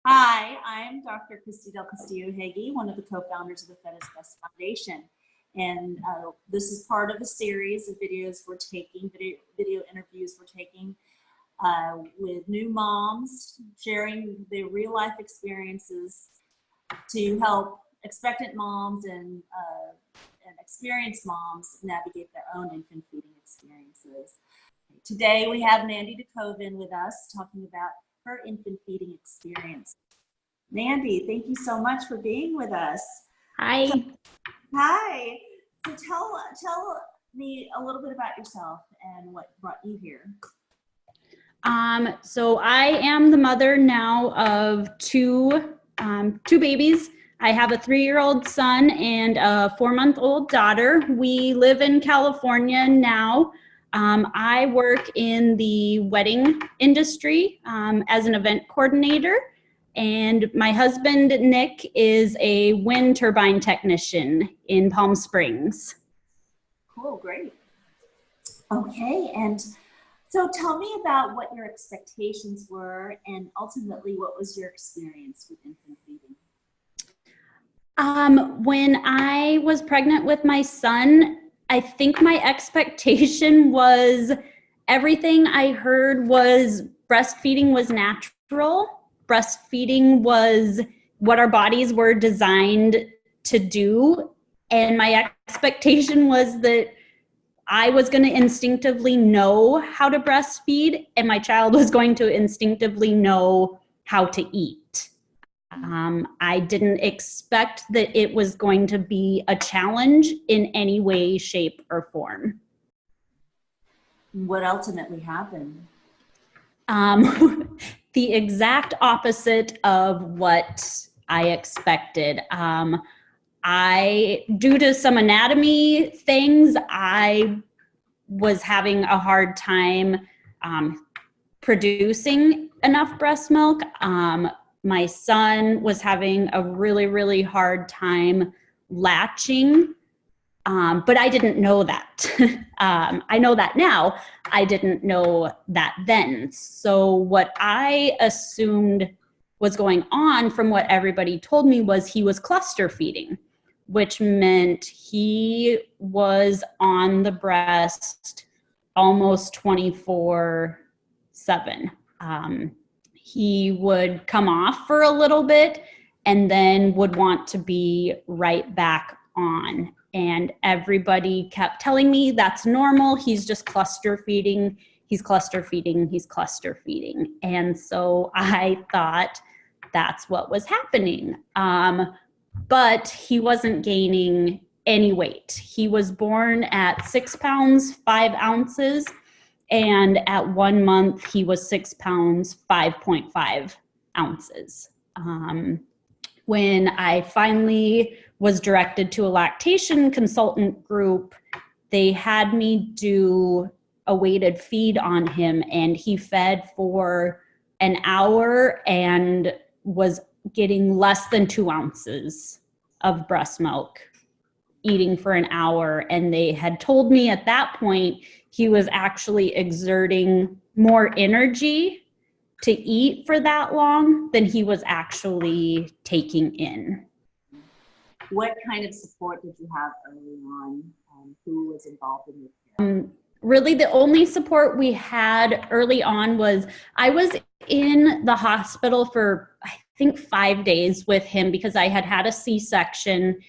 Hi, I'm Dr. Christy Del Castillo-Hagee, one of the co-founders of the Fetus Best Foundation. And this is part of a series of videos we're taking, video interviews we're taking with new moms, sharing their real life experiences to help expectant moms and experienced moms navigate their own infant feeding experiences. Today we have Mandy Dukovan with us talking about her infant feeding experience. Mandy, thank you so much for being with us. Hi. Hi. So tell me a little bit about yourself and what brought you here. So I am the mother now of two babies. I have a 3-year-old son and a 4-month-old daughter. We live in California now. I work in the wedding industry as an event coordinator, and my husband, Nick, is a wind turbine technician in Palm Springs. Cool, great. Okay, and so tell me about what your expectations were and ultimately what was your experience with infant feeding? When I was pregnant with my son, I think my expectation was everything I heard was breastfeeding was natural. Breastfeeding was what our bodies were designed to do. And my expectation was that I was going to instinctively know how to breastfeed and my child was going to instinctively know how to eat. I didn't expect that it was going to be a challenge in any way, shape, or form. What ultimately happened? The exact opposite of what I expected. Due to some anatomy things, I was having a hard time producing enough breast milk. My son was having a really, really hard time latching, but I didn't know that. I know that now. I didn't know that then. So what I assumed was going on from what everybody told me was he was cluster feeding, which meant he was on the breast almost 24/7. He would come off for a little bit and then would want to be right back on. And everybody kept telling me that's normal. He's just cluster feeding. He's cluster feeding. He's cluster feeding. And so I thought that's what was happening. But he wasn't gaining any weight. He was born at 6 pounds, 5 ounces. And at 1 month, he was 6 pounds, 5.5 ounces. When I finally was directed to a lactation consultant group, they had me do a weighted feed on him, and he fed for an hour and was getting less than 2 ounces of breast milk, eating for an hour. And they had told me at that point he was actually exerting more energy to eat for that long than he was actually taking in. What kind of support did you have early on? Who was involved in your care? Really, the only support we had early on was I was in the hospital for, I think, 5 days with him because I had had a C-section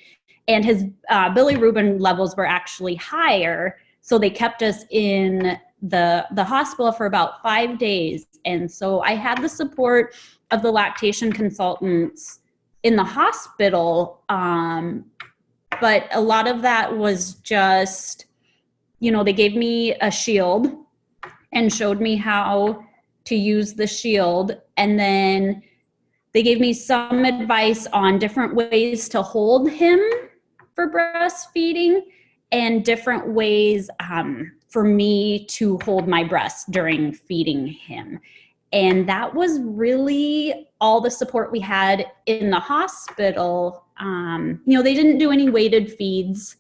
and his bilirubin levels were actually higher. So they kept us in the hospital for about 5 days. And so I had the support of the lactation consultants in the hospital. But a lot of that was just, they gave me a shield and showed me how to use the shield. And then they gave me some advice on different ways to hold him for breastfeeding and different ways for me to hold my breast during feeding him. And that was really all the support we had in the hospital. They didn't do any weighted feeds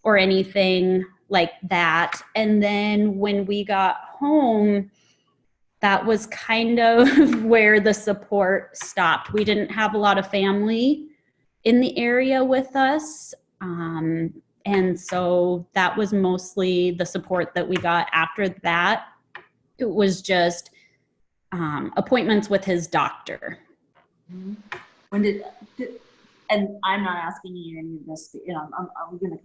or anything like that. And then when we got home, that was kind of where the support stopped. We didn't have a lot of family in the area with us. And so that was mostly the support that we got after that. It was just appointments with his doctor. When did and I'm not asking you any of this, you know, I'm going to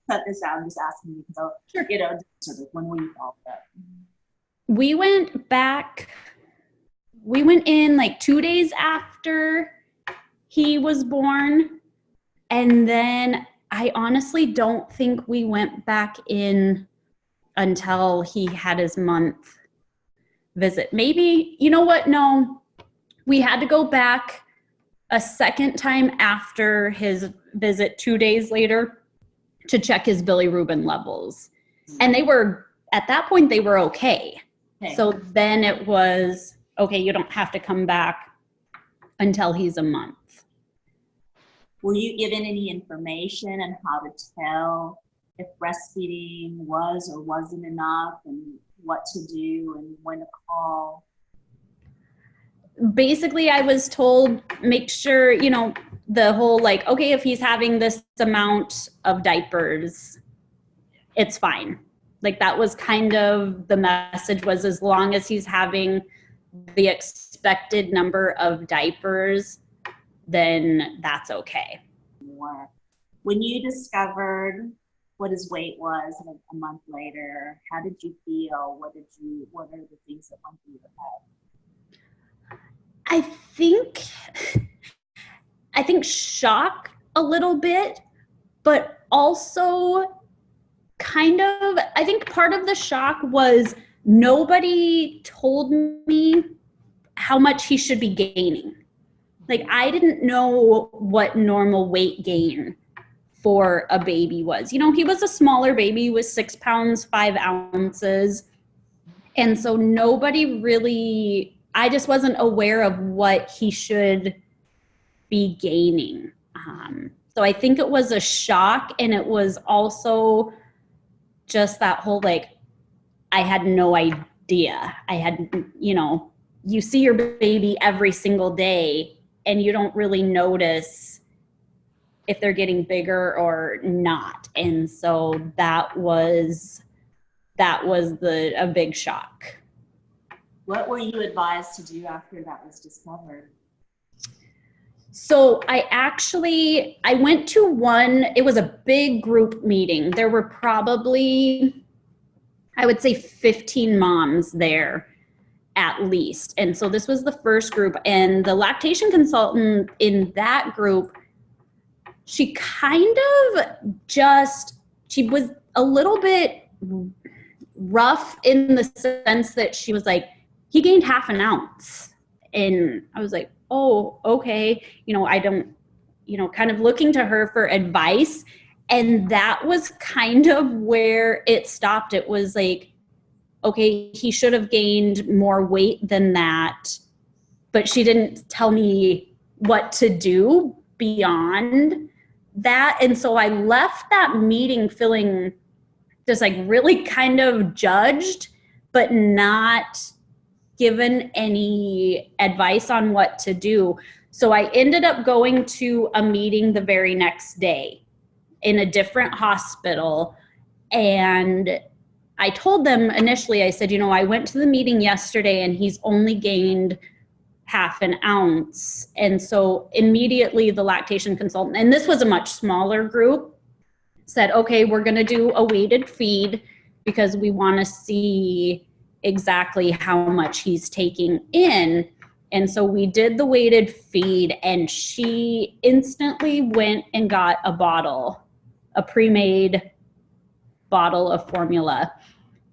cut this out. I'm just asking you because I'll, Sure. you know, sort of when were you followed up? We went in like 2 days after he was born. And then I honestly don't think we went back in until he had his month visit. Maybe, you know what? No, we had to go back a second time after his visit 2 days later to check his bilirubin levels. And they were, at that point, they were okay. So then it was, okay, you don't have to come back until he's a month. Were you given any information on how to tell if breastfeeding was or wasn't enough and what to do and when to call? Basically, I was told, make sure, you know, the whole like, okay, if he's having this amount of diapers, it's fine. Like that was kind of the message, was as long as he's having the expected number of diapers, then that's okay. When you discovered what his weight was a month later, how did you feel? What are the things that went through your head? I think shock a little bit, but also kind of, I think part of the shock was nobody told me how much he should be gaining. Like I didn't know what normal weight gain for a baby was. You know, he was a smaller baby, he was 6 pounds, 5 ounces. And so nobody really, I just wasn't aware of what he should be gaining. So I think it was a shock, and it was also just that whole, like, I had no idea. I had, you know, you see your baby every single day and you don't really notice if they're getting bigger or not. And so that was a big shock. What were you advised to do after that was discovered? So I went to one, it was a big group meeting. There were probably, I would say 15 moms there at least. And so this was the first group, and the lactation consultant in that group, she kind of she was a little bit rough in the sense that she was like, he gained 1/2 ounce. And I was like, oh, okay. You know, I don't, you know, kind of looking to her for advice. And that was kind of where it stopped. It was like, okay, he should have gained more weight than that, but she didn't tell me what to do beyond that. And so I left that meeting feeling just like really kind of judged, but not given any advice on what to do. So I ended up going to a meeting the very next day in a different hospital. And I told them initially, I said, you know, I went to the meeting yesterday and he's only gained 1/2 ounce. And so immediately the lactation consultant, and this was a much smaller group, said, okay, we're going to do a weighted feed because we want to see exactly how much he's taking in. And so we did the weighted feed, and she instantly went and got a pre-made bottle of formula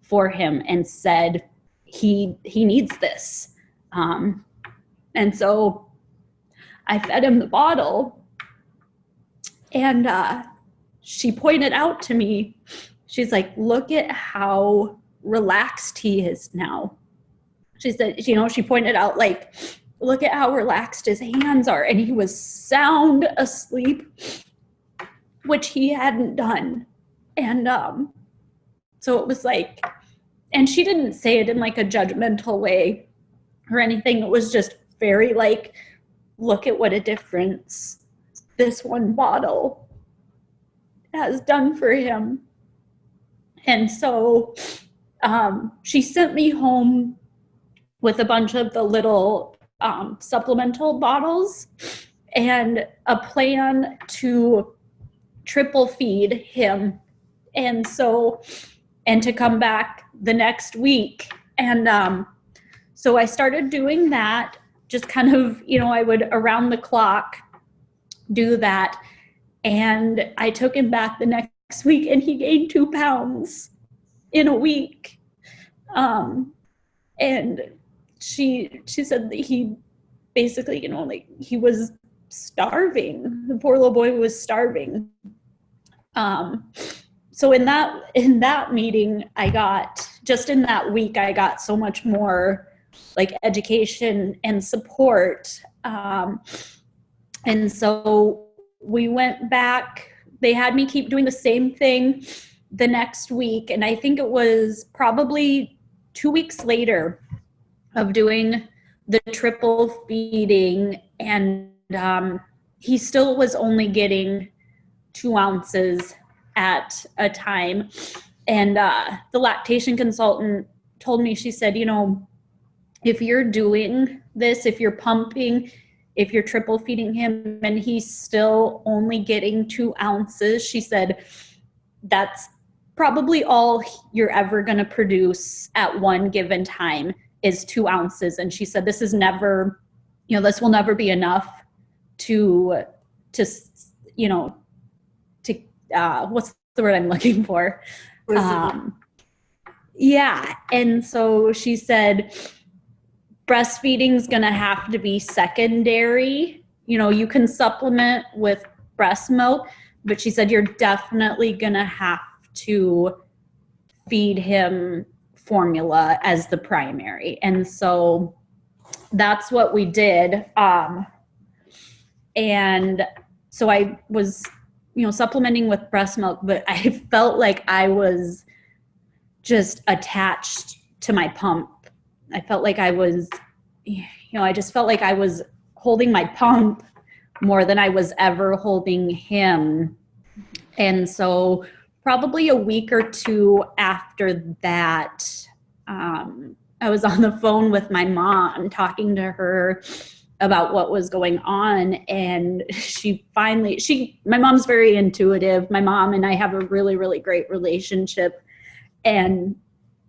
for him and said, he needs this. And so I fed him the bottle, and she pointed out to me, she's like, look at how relaxed he is now. She said, you know, she pointed out, like, look at how relaxed his hands are. And he was sound asleep, which he hadn't done. And so it was like, and she didn't say it in like a judgmental way or anything. It was just very like, look at what a difference this one bottle has done for him. And so she sent me home with a bunch of the little supplemental bottles and a plan to triple feed him. And so, and to come back the next week. And so I started doing that, just kind of, I would around the clock do that. And I took him back the next week and he gained 2 pounds in a week. And she said that he basically, like he was starving. The poor little boy was starving. So in that meeting, just in that week, I got so much more like education and support. And so we went back, they had me keep doing the same thing the next week. And I think it was probably 2 weeks later of doing the triple feeding. And he still was only getting 2 ounces at a time. And the lactation consultant told me, she said, if you're doing this, if you're pumping, if you're triple feeding him and he's still only getting 2 ounces, she said, that's probably all you're ever going to produce at one given time is 2 ounces. And she said, this is never, this will never be enough to what's the word I'm looking for? Yeah. And so she said, breastfeeding's going to have to be secondary. You can supplement with breast milk, but she said, you're definitely going to have to feed him formula as the primary. And so that's what we did. And so I was, supplementing with breast milk, but I felt like I was just attached to my pump. I felt like I was, I just felt like I was holding my pump more than I was ever holding him. And so probably a week or 2 after that, I was on the phone with my mom talking to her about what was going on. And my mom's very intuitive. My mom and I have a really, really great relationship. And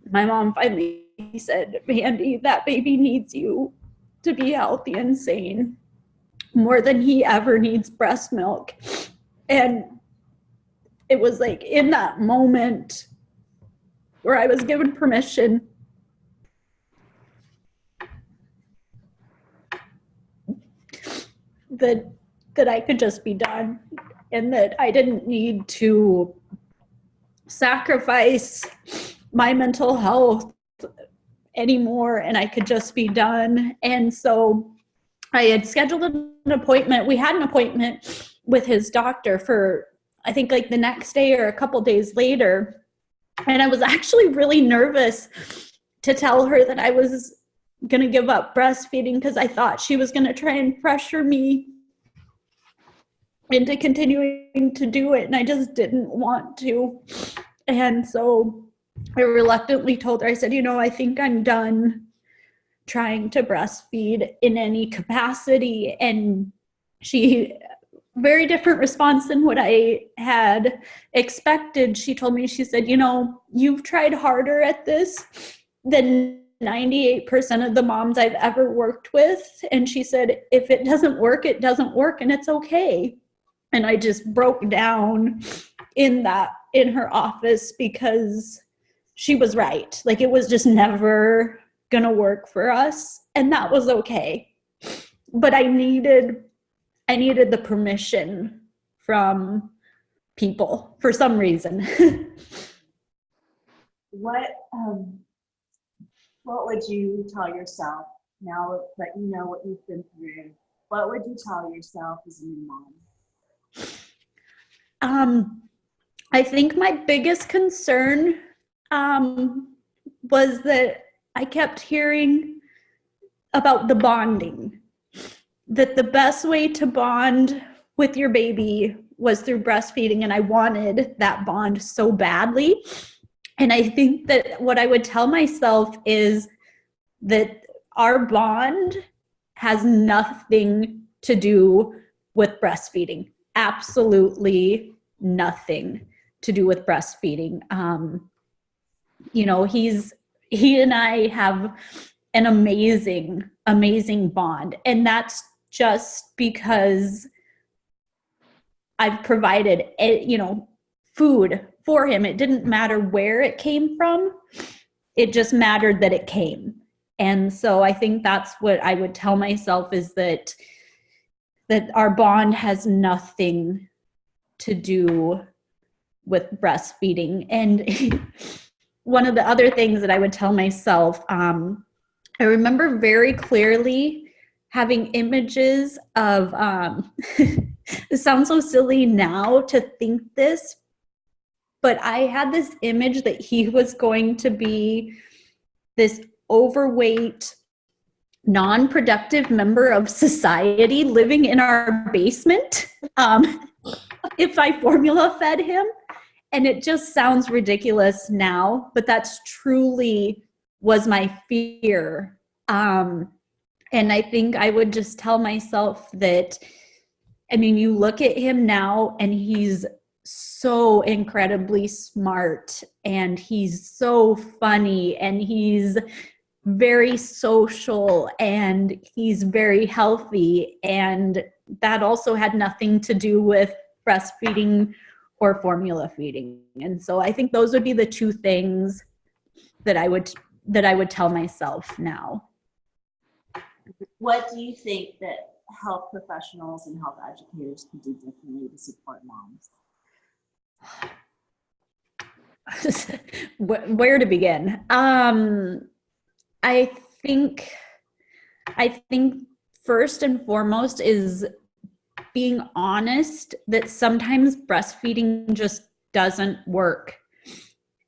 my mom finally said, Mandy, that baby needs you to be healthy and sane more than he ever needs breast milk. And it was like in that moment where I was given permission that I could just be done and that I didn't need to sacrifice my mental health anymore and I could just be done. And so I had scheduled an appointment. We had an appointment with his doctor for, I think like the next day or a couple days later. And I was actually really nervous to tell her that I was going to give up breastfeeding because I thought she was going to try and pressure me into continuing to do it. And I just didn't want to. And so I reluctantly told her, I said, I think I'm done trying to breastfeed in any capacity. And she, very different response than what I had expected. She told me, she said, you've tried harder at this than 98% of the moms I've ever worked with. And she said, if it doesn't work, it doesn't work and it's okay. And I just broke down in her office because she was right. Like it was just never going to work for us. And that was okay. But I needed the permission from people for some reason. What would you tell yourself now that you know what you've been through? What would you tell yourself as a new mom? I think my biggest concern was that I kept hearing about the bonding, that the best way to bond with your baby was through breastfeeding. And I wanted that bond so badly. And I think that what I would tell myself is that our bond has nothing to do with breastfeeding. Absolutely nothing to do with breastfeeding. You know, he and I have an amazing, amazing bond. And that's just because I've provided, you know, food for him. It didn't matter where it came from. It just mattered that it came. And so I think that's what I would tell myself, is that our bond has nothing to do with breastfeeding. And one of the other things that I would tell myself, I remember very clearly having images of, it sounds so silly now to think this, but I had this image that he was going to be this overweight, non-productive member of society living in our basement if I formula fed him. And it just sounds ridiculous now, but that's truly was my fear. And I think I would just tell myself that, I mean, you look at him now and he's so incredibly smart and he's so funny and he's very social and he's very healthy. And that also had nothing to do with breastfeeding or formula feeding. And so I think those would be the two things that I would tell myself now. What do you think that health professionals and health educators can do differently to support moms? Where to begin? I think first and foremost is being honest that sometimes breastfeeding just doesn't work.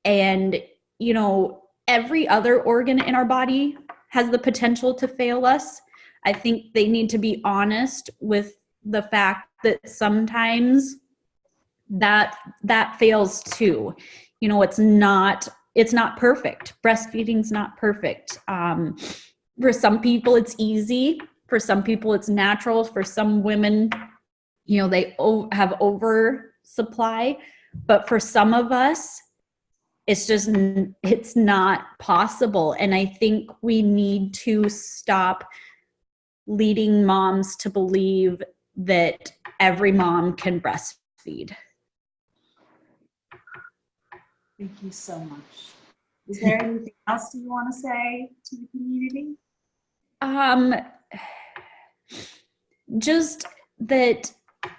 And, you know, every other organ in our body has the potential to fail us. I think they need to be honest with the fact that sometimes that fails too. You know, it's not perfect. Breastfeeding's not perfect. For some people it's easy. For some people it's natural. For some women, you know, they have oversupply. But for some of us, it's not possible. And I think we need to stop leading moms to believe that every mom can breastfeed. Thank you so much. Is there anything else you want to say to the community? Just that,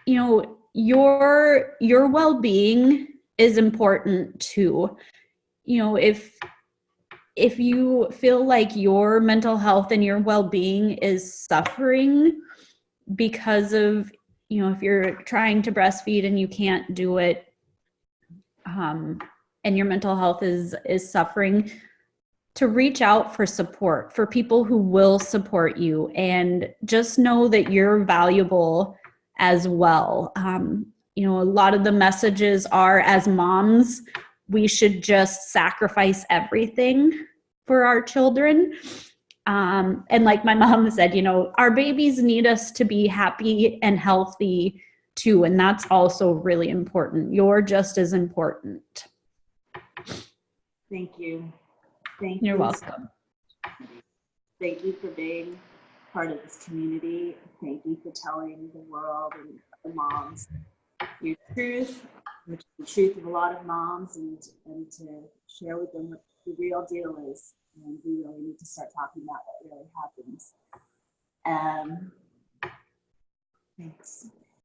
you know, your well-being is important too. You know, if you feel like your mental health and your well-being is suffering because of, you know, if you're trying to breastfeed and you can't do it, and your mental health is suffering, to reach out for support, for people who will support you, and just know that you're valuable as well. You know, a lot of the messages are, as moms, we should just sacrifice everything for our children. And like my mom said, you know, our babies need us to be happy and healthy too. And that's also really important. You're just as important. Thank you. You're welcome. Thank you for being part of this community. Thank you for telling the world and the moms your truth, which is the truth of a lot of moms, and to share with them what the real deal is. And we really need to start talking about what really happens. Thanks.